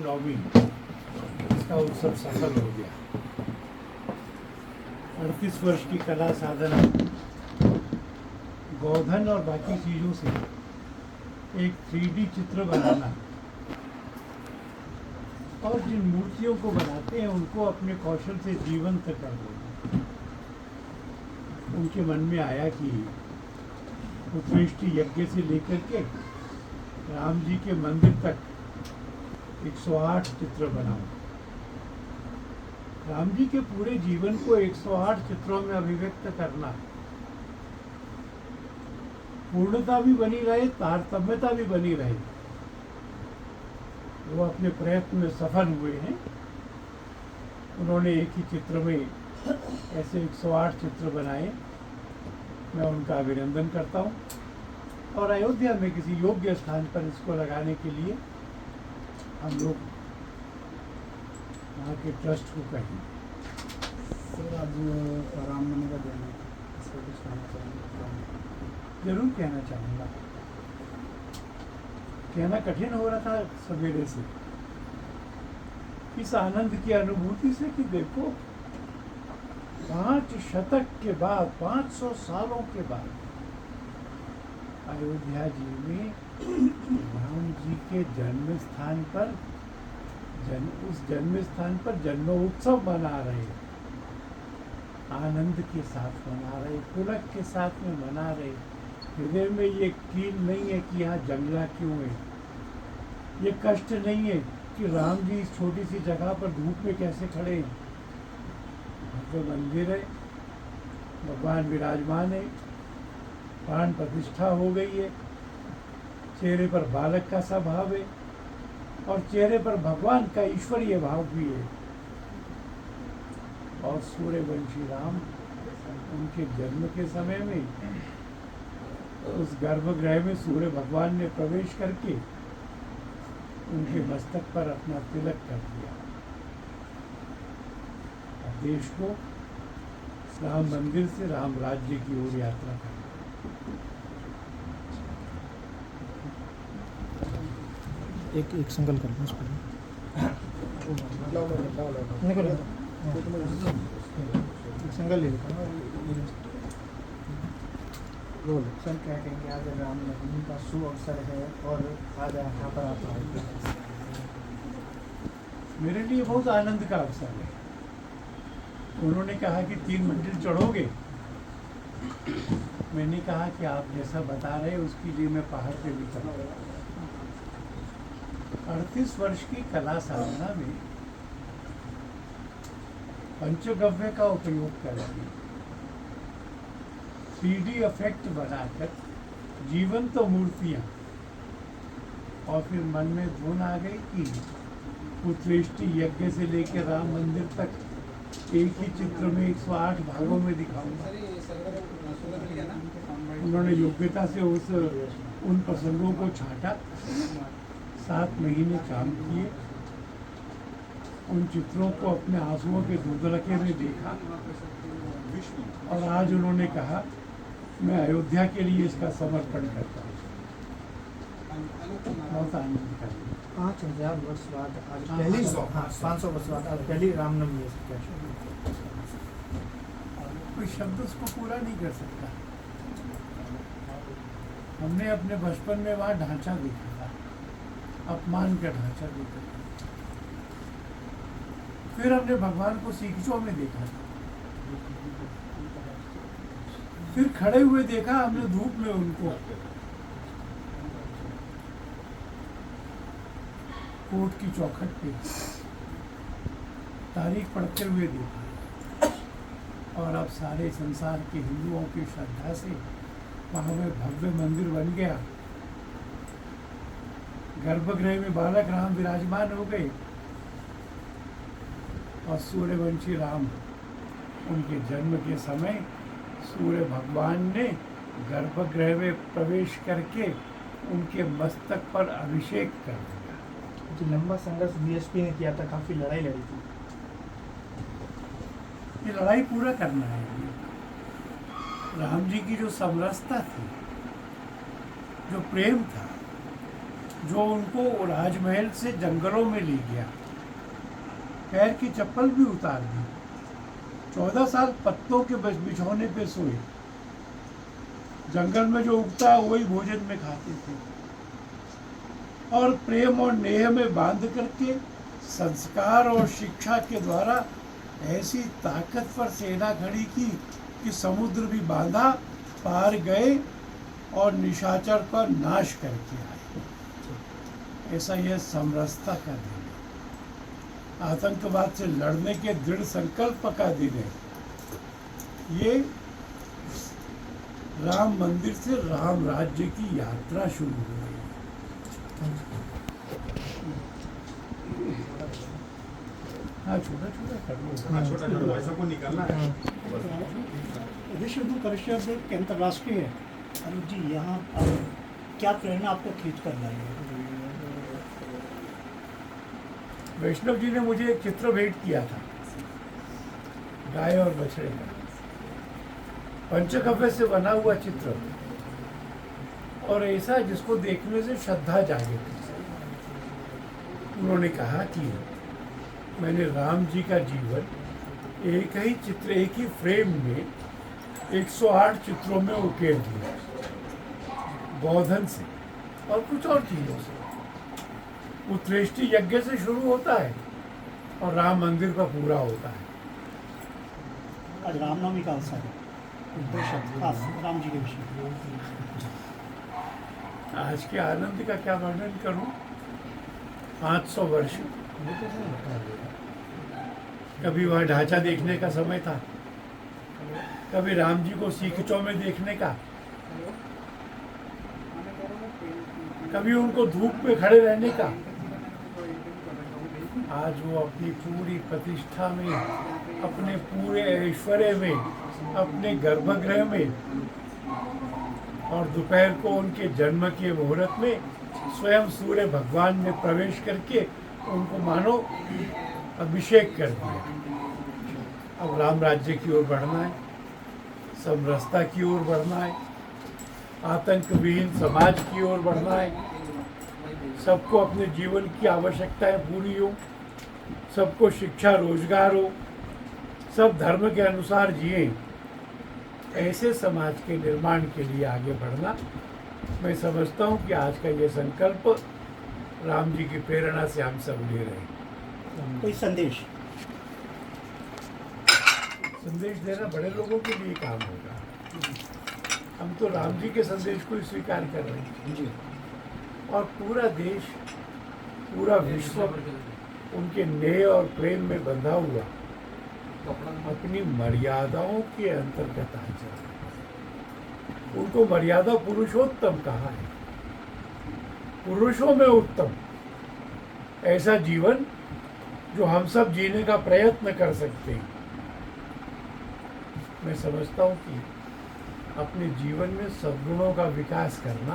रामनवमी इसका उत्सव सफल हो गया। 38 वर्ष की कला साधना, गोधन और बाकी चीज़ों से एक 3D चित्र बनाना और जिन मूर्तियों को बनाते हैं उनको अपने कौशल से जीवंत कर देना। उनके मन में आया कि उत्कृष्टि यज्ञ से लेकर के राम जी के मंदिर तक 108 चित्र बनाऊं। राम जी के पूरे जीवन को 108 चित्रों में अभिव्यक्त करना, पूर्णता भी बनी रहे, तारतम्यता भी बनी रहे। वो अपने प्रयत्न में सफल हुए हैं। उन्होंने एक ही चित्र में ऐसे 108 चित्र बनाए। मैं उनका अभिनंदन करता हूँ और अयोध्या में किसी योग्य स्थान पर इसको लगाने के लिए हम लोग वहाँ के ट्रस्ट को कहेंगे। सर, आज रामनवमी का दिन है, इस पर कुछ कहना चाहेंगे? जरूर कहना चाहूँगा। कहना कठिन हो रहा था सवेरे से, इस आनंद की अनुभूति से कि देखो 5 शतक के बाद, 500 सालों के बाद अयोध्या जी में राम जी के जन्म स्थान पर उस जन्म स्थान पर जन्मोत्सव मना रहे, आनंद के साथ मना रहे, पुलक के साथ में मना रहे। हृदय में ये कील नहीं है कि यहाँ जंगला क्यों है, ये कष्ट नहीं है कि राम जी इस छोटी सी जगह पर धूप में कैसे खड़े हैं। तो मंदिर है, भगवान विराजमान है, प्राण प्रतिष्ठा हो गई है, चेहरे पर बालक का सा भाव है और चेहरे पर भगवान का ईश्वरीय भाव भी है। और सूर्यवंशी राम उनके जन्म के समय में उस गर्भगृह में सूर्य भगवान ने प्रवेश करके उनके मस्तक पर अपना तिलक कर दिया। देश को राम मंदिर से राम राज्य की ओर यात्रा कर। एक संकल्प कर लो उस पर। निकल संकल्प ले लो। सर, क्या कहेंगे? आज रामनवमी का शुभ अवसर है और आज यहाँ पर आप आए। मेरे लिए बहुत आनंद का अवसर है। उन्होंने कहा कि 3 मंजिल चढ़ोगे। मैंने कहा कि आप जैसा बता रहे उसके लिए मैं पहाड़ पे भी चढ़ूंगा। 38 वर्ष की कला साधना में पंचगव्य का उपयोग करके 3D इफेक्ट बनाकर जीवंत मूर्तियां, और फिर मन में धुन आ गई कि उत्कृष्टि यज्ञ से लेकर राम मंदिर तक एक ही चित्र में 108 भागों में दिखाऊंगा। उन्होंने योग्यता से उन प्रसंगों को छांटा, 7 महीने काम किए, उन चित्रों को अपने आंसुओं के धुंधलके में देखा और आज उन्होंने कहा मैं अयोध्या के लिए इसका समर्पण करता हूँ। बहुत आनंद का। 5000 वर्ष बाद आज पहली 500 वर्ष बाद आज पहली रामनवमी है। क्या कोई शब्द उसको पूरा नहीं कर सकता। हमने अपने बचपन में वहाँ ढांचा देखा था, अपमान का ढांचा देखा था। फिर हमने भगवान को सीखचों में देखा था, फिर खड़े हुए देखा हमने धूप में उनको, कोर्ट की चौखट पे तारीख पढ़ते हुए देखा। और अब सारे संसार के हिंदुओं की श्रद्धा से वहाँ में भव्य मंदिर बन गया। गर्भगृह में बालक राम विराजमान हो गए और सूर्यवंशी राम उनके जन्म के समय सूर्य भगवान ने गर्भगृह में प्रवेश करके उनके मस्तक पर अभिषेक कर दिया। जो लंबा संघर्ष बीएसपी ने किया था, काफी लड़ाई लड़ी थी। ये लड़ाई पूरा करना है। राम जी की जो समरसता थी, जो प्रेम था, जो उनको राजमहल से जंगलों में ले गया, पैर की चप्पल भी उतार दी, 14 साल पत्तों के बिछौने पे सोए, जंगल में जो उगता है वही भोजन में खाते थे, और प्रेम और नेह में बांध करके संस्कार और शिक्षा के द्वारा ऐसी ताकतवर सेना खड़ी की कि समुद्र भी बांधा, पार गए और निशाचर का नाश करके आए। ऐसा यह समरसता का दिन है, आतंकवाद से लड़ने के दृढ़ संकल्प का दिन है। ये राम मंदिर से राम राज्य की यात्रा शुरू हो गई। हाँ, छोटा छोटा कर लो। छोटा छोटा ऐसा को निकालना है। विश्व हिंदू परिषद के अंतर्राष्ट्रीय अनुज जी यहाँ क्या प्रेरणा आपको खींच कर लाई है? वैष्णव जी ने मुझे एक चित्र भेंट किया था, गाय और बछड़े का, पंचकव्य से बना हुआ चित्र, और ऐसा जिसको देखने से श्रद्धा जागे। उन्होंने कहा कि मैंने राम जी का जीवन एक ही चित्र, एक ही फ्रेम में 108 चित्रों में उकेर दिया, बौद्धन से और कुछ और चीजों से। उत्कृष्टि यज्ञ से शुरू होता है और राम मंदिर का पूरा होता है। आज रामनवमी का अवसर है, खास राम जी के विषय में। आज के आनंद का क्या वर्णन करूं? 500 वर्ष कभी वह ढांचा देखने का समय था, कभी राम जी को सीखचों में देखने का, कभी उनको धूप में खड़े रहने का। आज वो अपनी पूरी प्रतिष्ठा में, अपने पूरे ऐश्वर्य में, अपने गर्भगृह में, और दोपहर को उनके जन्म के मुहूर्त में स्वयं सूर्य भगवान ने प्रवेश करके उनको मानो अभिषेक कर दिया। अब राम राज्य की ओर बढ़ना है, समरसता की ओर बढ़ना है, आतंक विहीन समाज की ओर बढ़ना है, सबको अपने जीवन की आवश्यकताएं पूरी हो, सबको शिक्षा रोजगार हो, सब धर्म के अनुसार जिए। ऐसे समाज के निर्माण के लिए आगे बढ़ना, मैं समझता हूँ कि आज का ये संकल्प राम जी की प्रेरणा से हम सब ले रहे हैं। कोई संदेश देना बड़े लोगों के लिए काम होगा। हम तो राम जी के संदेश को ही स्वीकार कर रहे हैं जी, और पूरा देश, पूरा विश्व उनके नेह और प्रेम में बंधा हुआ अपनी मर्यादाओं के अंतर्गत आ जाए। उनको मर्यादा पुरुषोत्तम कहा है, पुरुषों में उत्तम। ऐसा जीवन जो हम सब जीने का प्रयत्न कर सकते हैं। मैं समझता हूँ कि अपने जीवन में सद्गुणों का विकास करना,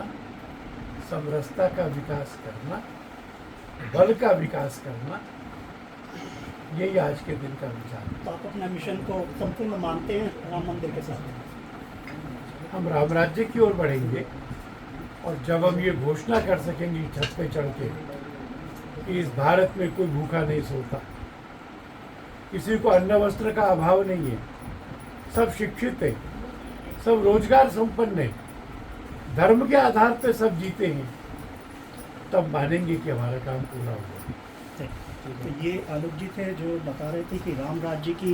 समरसता का विकास करना, बल का विकास करना, यही आज के दिन का विचार है। तो आप अपने मिशन को संपूर्ण मानते हैं राम मंदिर के साथ? हम राम राज्य की ओर बढ़ेंगे, और जब हम ये घोषणा कर सकेंगे छत पे चढ़ के कि इस भारत में कोई भूखा नहीं सोता, किसी को अन्न वस्त्र का अभाव नहीं है, सब शिक्षित है, सब रोजगार संपन्न है, धर्म के आधार पे सब जीते हैं, तब मानेंगे कि हमारा काम पूरा हुआ। तो ये आलोक जी थे जो बता रहे थे कि राम राज्य की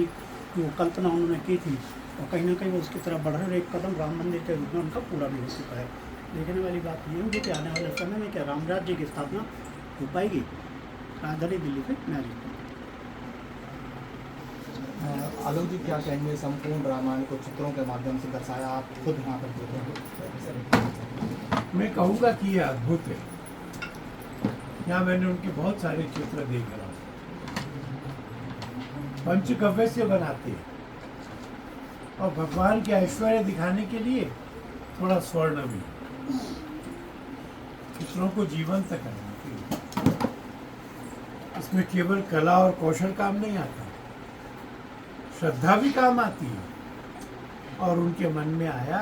जो कल्पना उन्होंने की थी, और कहीं ना कहीं वो उसकी तरफ बढ़ रहे, और एक कदम राम मंदिर के रूप में उनका पूरा भी हो चुका है। देखने वाली बात ये होगी कि आने वाले समय में क्या राम राज्य की स्थापना हो पाएगी। राजधानी दिल्ली से मैं जीता। आलोक जी क्या कहेंगे? संपूर्ण रामायण को चित्रों के माध्यम से दर्शाया, आप खुद यहाँ पर देखेंगे। मैं कहूँगा कि ये अद्भुत है। यहाँ मैंने उनके बहुत सारे चित्र देख रहा हूँ, पंचकव्य से बनाते हैं, और भगवान के ऐश्वर्य दिखाने के लिए थोड़ा स्वर्ण भी, चित्रों को जीवंत करने के लिए। इसमें केवल कला और कौशल काम नहीं आता, श्रद्धा भी काम आती है। और उनके मन में आया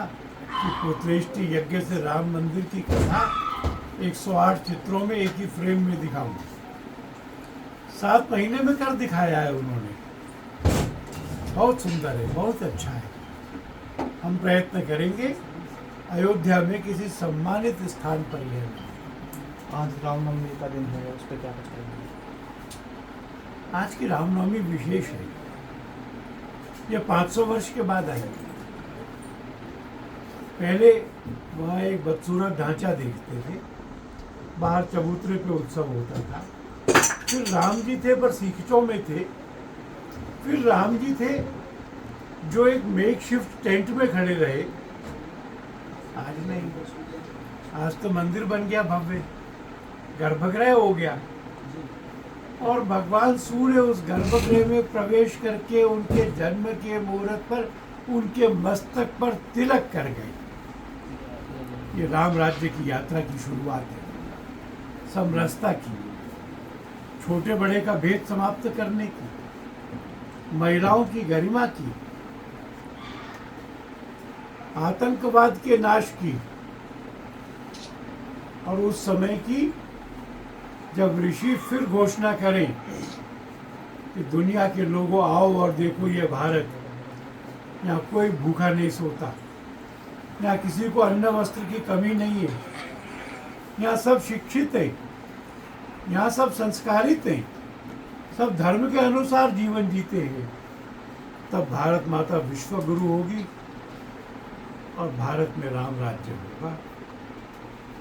कि पुत्रेष्टि यज्ञ से राम मंदिर की कथा 108 चित्रों में एक ही फ्रेम में दिखाऊंगा। 7 महीने में कर दिखाया है उन्होंने। बहुत सुंदर है, बहुत अच्छा है। हम प्रयत्न करेंगे अयोध्या में किसी सम्मानित स्थान पर यह बने। आज रामनवमी का दिन है, उस पर क्या कुछ करेंगे? आज की रामनवमी विशेष है। ये 500 वर्ष के बाद आई। पहले वहाँ एक बदसूरत ढांचा देखते थे, बाहर चबूतरे पे उत्सव होता था। फिर राम जी थे पर सीखचों में थे। फिर राम जी थे जो एक मेकशिफ्ट टेंट में खड़े रहे। आज नहीं, आज तो मंदिर बन गया भव्य, गर्भगृह हो गया और भगवान सूर्य उस गर्भगृह में प्रवेश करके उनके जन्म के मुहूर्त पर उनके मस्तक पर तिलक कर गए। ये राम राज्य की यात्रा की शुरुआत है, समरसता की, छोटे बड़े का भेद समाप्त करने की, महिलाओं की गरिमा की, आतंकवाद के नाश की, और उस समय की जब ऋषि फिर घोषणा करें कि दुनिया के लोगों आओ और देखो ये भारत, यहाँ कोई भूखा नहीं सोता, यहाँ किसी को अन्न वस्त्र की कमी नहीं है, यहाँ सब शिक्षित है, यहाँ सब संस्कारित हैं, सब धर्म के अनुसार जीवन जीते हैं। तब भारत माता विश्व गुरु होगी और भारत में राम राज्य होगा।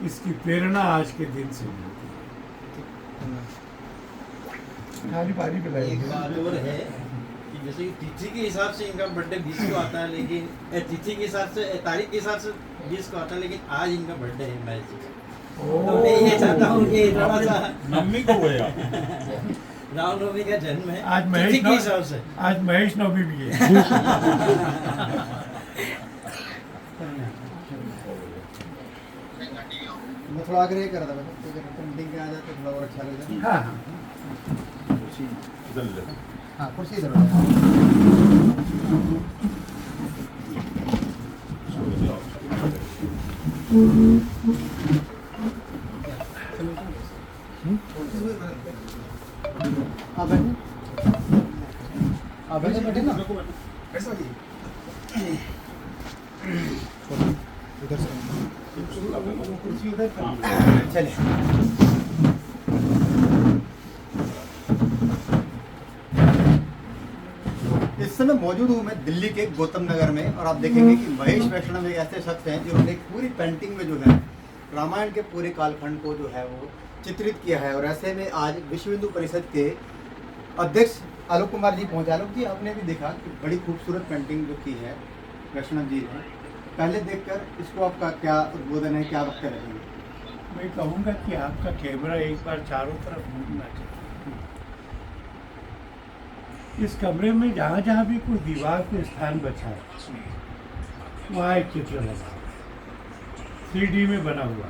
इसकी प्रेरणा आज के दिन से मिलती है। खाली पानी एक पिलाएंगे। बात और है कि जैसे कि तिथि के हिसाब से इनका बर्थडे 20 को आता है, लेकिन तिथि के हिसाब से तारीख के हिसाब से 20 को आता है, लेकिन आज इनका बर्थडे है मैच। तो मैं ये चाहता हूँ कि थोड़ा सा नवमी को होएगा। रामनवमी का जन्म है आज तिथि के हिसाब से। आज महेश नवमी भी है। मैं थोड़ा आग्रह कर रहा था तो अगर पेंटिंग के आ जाए तो थोड़ा और अच्छा लगेगा। हाँ हाँ, इधर ले। हाँ कुर्सी इधर हो जाए। हाँ बैठे, हाँ बैठे बैठे ना। ऐसा ही उधर से कुर्सी उधर कर। चलिए इस समय मौजूद हूँ मैं दिल्ली के गौतम नगर में, और आप देखेंगे कि महेश वैष्णव एक ऐसे शख्स हैं जिन्होंने एक पूरी पेंटिंग में जो है रामायण के पूरे कालखंड को जो है वो चित्रित किया है। और ऐसे में आज विश्व हिंदू परिषद के अध्यक्ष आलोक कुमार जी पहुंचे। आलोक जी, आपने भी देखा कि बड़ी खूबसूरत पेंटिंग जो की है वैष्णव जी ने, पहले देखकर इसको आपका क्या उद्बोधन है, क्या वक्त रहेंगे? मैं कहूँगा कि आपका कैमरा एक बार चारों तरफ घूमना चाहिए। इस कमरे में जहाँ जहाँ भी कोई दीवार पे स्थान बचा है वहाँ एक चित्र लगा 3D में बना हुआ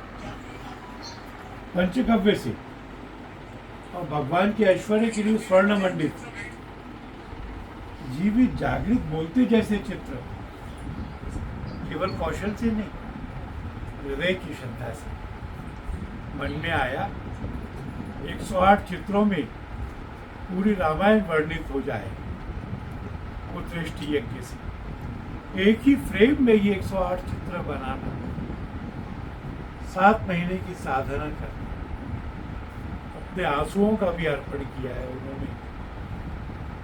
पंचगव्य से, और भगवान के ऐश्वर्य के लिए स्वर्ण मंडित जीवित जागृत बोलते जैसे चित्र, केवल कौशल से नहीं, हृदय की श्रद्धा से मन में आया। 108 चित्रों में पूरी रामायण वर्णित हो जाए उत्कृष्ट यज्ञ से। एक ही फ्रेम में ये 108 चित्र बनाना, 7 महीने की साधना करना, अपने आंसुओं का भी अर्पण किया है उन्होंने,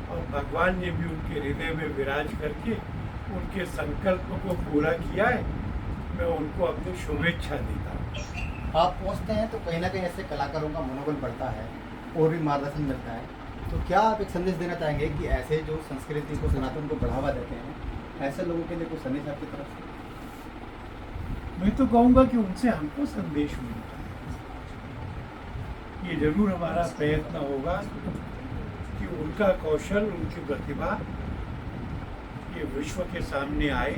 और भगवान ने भी उनके हृदय में विराज करके उनके संकल्प को पूरा किया है। मैं उनको अपनी शुभेच्छा देता हूँ। आप पहुंचते हैं तो कहीं ना कहीं ऐसे कलाकारों का मनोबल बढ़ता है और भी मार्गदर्शन मिलता है। तो क्या आप एक संदेश देना चाहेंगे कि ऐसे जो संस्कृति को, सनातन को बढ़ावा देते हैं, ऐसे लोगों के लिए कोई संदेश आपकी तरफ से? मैं तो कहूँगा कि उनसे हमको संदेश मिलता है। ये जरूर हमारा प्रयत्न होगा कि उनका कौशल, उनकी प्रतिभा ये विश्व के सामने आए,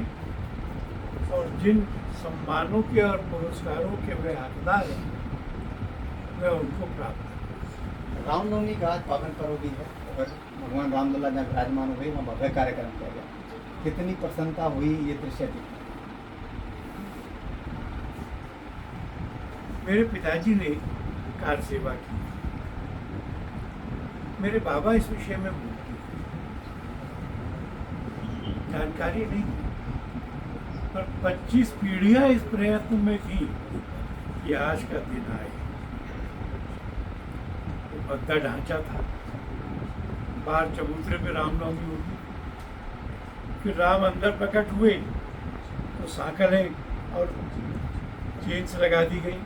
और जिन सम्मानों के और पुरस्कारों के वे हकदार हैं वे उनको प्राप्त करें। रामनवमी का आज पावन पर्व भी है और भगवान रामलला जहाँ विराजमान हुए वहाँ भव्य कार्यक्रम किया गया। कितनी प्रसन्नता हुई ये दृश्य देख? मेरे पिताजी ने कार सेवा की, मेरे बाबा इस विषय में मूर्ति जानकारी नहीं थी, पर 25 पीढ़ियां इस प्रयत्न में थी कि आज का दिन आए। वो भद्दा ढांचा था, बाहर चबूतरे पे रामनवमी होगी, फिर राम अंदर प्रकट हुए तो सांकलें और चेन्स लगा दी गई।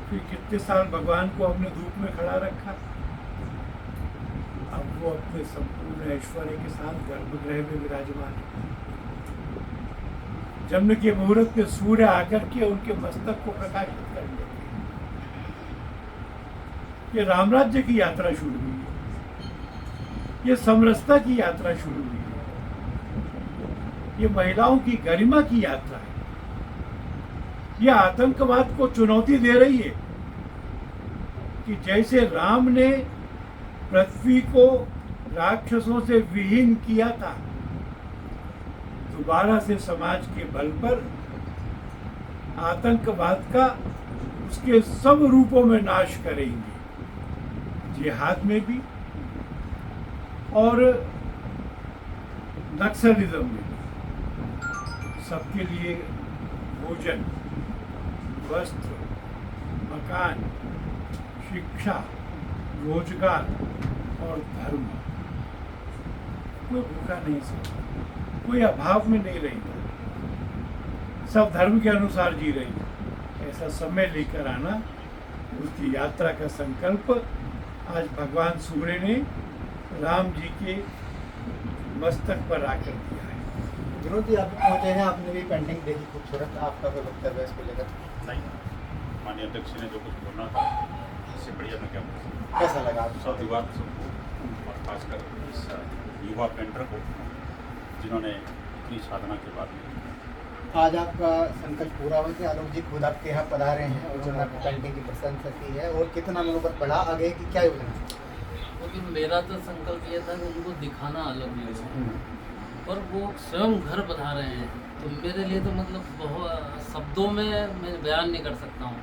फिर कितने साल भगवान को हमने धूप में खड़ा रखा। अब वो अपने संपूर्ण ऐश्वर्य के साथ गर्भगृह में विराजमान है। जन्म के मुहूर्त में सूर्य आकर के उनके मस्तक को प्रकाशित कर देते हैं। ये रामराज्य की यात्रा शुरू हुई है, ये समरसता की यात्रा शुरू हुई है, ये महिलाओं की गरिमा की यात्रा है, ये आतंकवाद को चुनौती दे रही है कि जैसे राम ने पृथ्वी को राक्षसों से विहीन किया था, दोबारा से समाज के बल पर आतंकवाद का उसके सब रूपों में नाश करेंगे, जिहाद में भी और नक्सलिज्म में भी। सबके लिए भोजन, वस्त्र, मकान, शिक्षा, रोजगार और धर्म। कोई भूखा नहीं सोता, कोई अभाव में नहीं रहेगा, सब धर्म के अनुसार जी रही। ऐसा समय लेकर आना, उसकी यात्रा का संकल्प आज भगवान सूर्य ने राम जी के मस्तक पर आकर दिया है। विनोद जी, आप पहुंचे हैं, आपने भी पेंटिंग देखी खूबसूरत, आपका कोई वक्तव्य है इसको लेकर? नहीं, माननीय अध्यक्ष ने जो कुछ बोलना था इससे बढ़िया मैं क्या बोल सकता। कैसा लगा आपको? साधुवाद सबको, और खासकर इस युवा पेंटर को जिन्होंने इतनी साधना के बाद में आज आपका संकल्प पूरा हो कि आलोक जी खुद आपके यहाँ पधारे हैं और उन्होंने आपकी पेंटिंग की प्रशंसा की है, और कितना मनोबल बढ़ा आगे की क्या योजना है? क्योंकि मेरा तो संकल्प ये था कि उनको दिखाना अलग नहीं है, पर वो स्वयं घर बता रहे हैं, तो मेरे लिए तो मतलब बहुत शब्दों में मैं बयान नहीं कर सकता हूँ।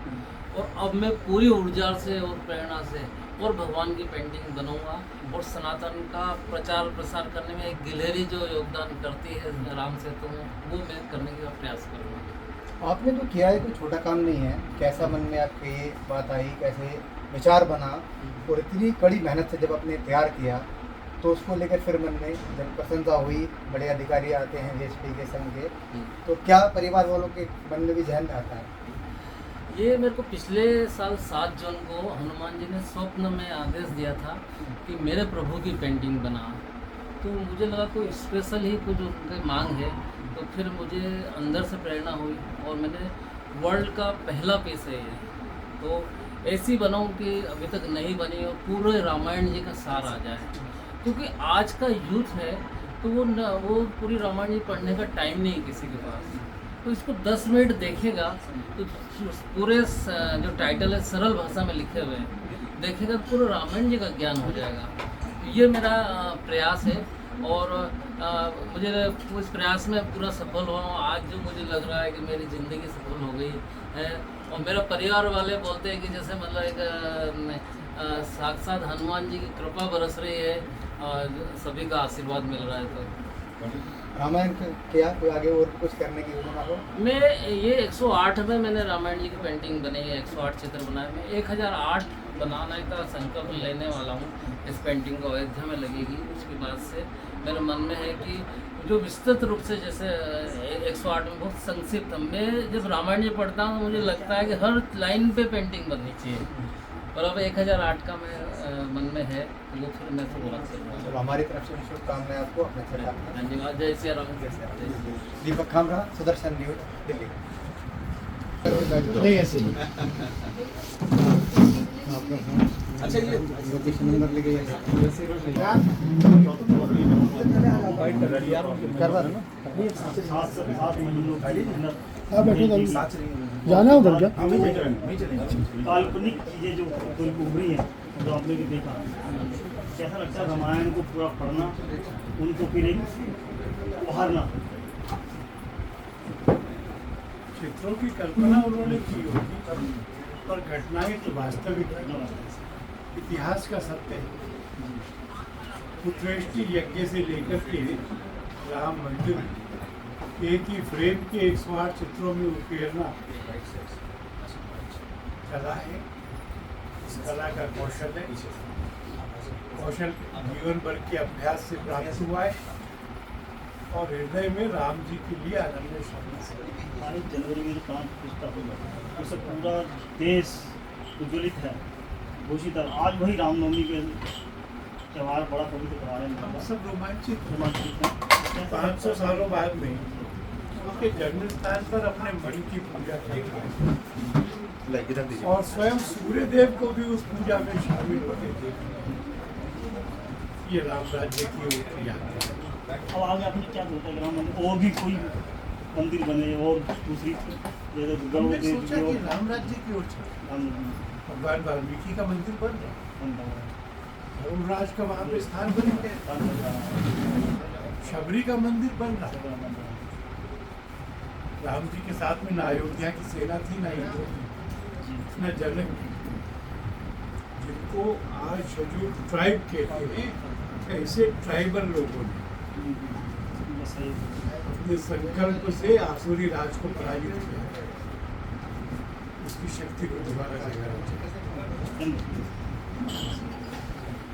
और अब मैं पूरी ऊर्जा से और प्रेरणा से और भगवान की पेंटिंग बनाऊंगा, और सनातन का प्रचार प्रसार करने में एक गिलहरी जो योगदान करती है राम सेतु में, वो मैं करने का प्रयास करूँगा। आपने जो किया है कोई छोटा काम नहीं है। कैसा मन में आपकी ये बात आई, कैसे विचार बना, और इतनी कड़ी मेहनत से जब आपने तैयार किया तो उसको लेकर फिर मन में जब प्रशंसा हुई, बड़े अधिकारी आते हैं VSP के संघ के, तो क्या परिवार वालों के मन में भी जहन में आता है? ये मेरे को पिछले साल 7 जून को हनुमान जी ने स्वप्न में आदेश दिया था कि मेरे प्रभु की पेंटिंग बना, तो मुझे लगा कोई स्पेशल ही कुछ उनकी मांग है, तो फिर मुझे अंदर से प्रेरणा हुई और मैंने वर्ल्ड का पहला पीस है ये, तो ऐसी बनाऊं कि अभी तक नहीं बनी और पूरे रामायण जी का सार आ जाए, क्योंकि आज का यूथ है तो वो पूरी रामायण जी पढ़ने का टाइम नहीं है किसी के पास, तो इसको 10 मिनट देखेगा तो पूरे जो टाइटल है सरल भाषा में लिखे हुए हैं, देखेगा तो पूरे रामायण जी का ज्ञान हो जाएगा। ये मेरा प्रयास है और मुझे उस प्रयास में पूरा सफल हुआ हूँ। आज जो मुझे लग रहा है कि मेरी ज़िंदगी सफल हो गई है, और मेरा परिवार वाले बोलते हैं कि जैसे मतलब एक साक्षात हनुमान जी की कृपा बरस रही है और सभी का आशीर्वाद मिल रहा है। तो रामायण क्या कोई आगे और कुछ करने की योजना हो? मैं ये 108 में मैंने रामायण जी की पेंटिंग बनाई है, 108 चित्र बनाए। मैं 1008 बनाने का संकल्प लेने वाला हूँ। इस पेंटिंग को अयोध्या में लगेगी, उसके बाद से मेरे मन में है कि जो विस्तृत रूप से, जैसे 108 में बहुत संक्षिप्त, मैं जब रामायण जी पढ़ता हूँ मुझे लगता है कि हर लाइन पे पेंटिंग बननी चाहिए, और अब 1008 का मैं मन में है, वो फिर मैं शुरुआत से चलो, हमारी तरफ से शुभकामनाएं आपको अपने सरकार में। धन्यवाद। जय श्री राम। जय श्री राम। दीपक खामरा, सुदर्शन न्यूज, दिल्ली। नहीं ऐसे ही। अच्छा, ये लोकेशन नंबर लिखे करवा दो ना। हाँ बैठो जाना उधर क्या? काल्पनिक चीजें जो उभरी हैं, जो आपने भी देखा, कैसा लगता है रामायण को पूरा पढ़ना, उनको फिर एक उभारना? चित्रों की कल्पना उन्होंने की होगी, पर घटनाएं तो वास्तविक हैं। इतिहास का सत्य है। पुत्रेष्टि यज्ञ से लेकर के राम मंदिर, एक ही फ्रेम के 108 चित्रों में उकेरना कला है। इस कला का कौशल है, कौशल जीवन भर के अभ्यास से प्राप्त हुआ है और हृदय में राम जी के लिए अनन्य श्रद्धा है। 22 जनवरी में जो प्राण प्रतिष्ठा हुई उससे पूरा देश उज्ज्वलित है, घोषित है। आज वही रामनवमी के त्यौहार बड़ा पवित्र त्यौहार हम है, सब रोमांचित रोमांचित है। 500 सालों बाद में उनके जन्म स्थान पर अपने मन की पूजा की और स्वयं सूर्य देव को भी उस पूजा में शामिल होते थे। ये राम राज्य की ओर यात्रा है। अब आगे आपने क्या सोचा है राम मंदिर और भी कोई मंदिर बने और दूसरी जैसे दुर्गा हमने देवी सोचा कि और राम राज्य की ओर चले। राम मंदिर भगवान वाल्मीकि का मंदिर बन रहा बन रहा है। है, धर्मराज का वहाँ पे स्थान बन गया, काम चल रहा है, शबरी का मंदिर बन रहा है। सब बन रहा है। राम जी के साथ में ना अयोध्या की सेना थी, ना इंद्र थी, न जनक थी, जिनको आज शेड्यूल ट्राइब कहते हैं। ऐसे ट्राइबल लोगों ने बस ये अपने संकल्प से आसुरी राज को पराजित किया। उसकी शक्ति को दोबारा जगाना चाहिए।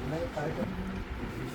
धन्यवाद।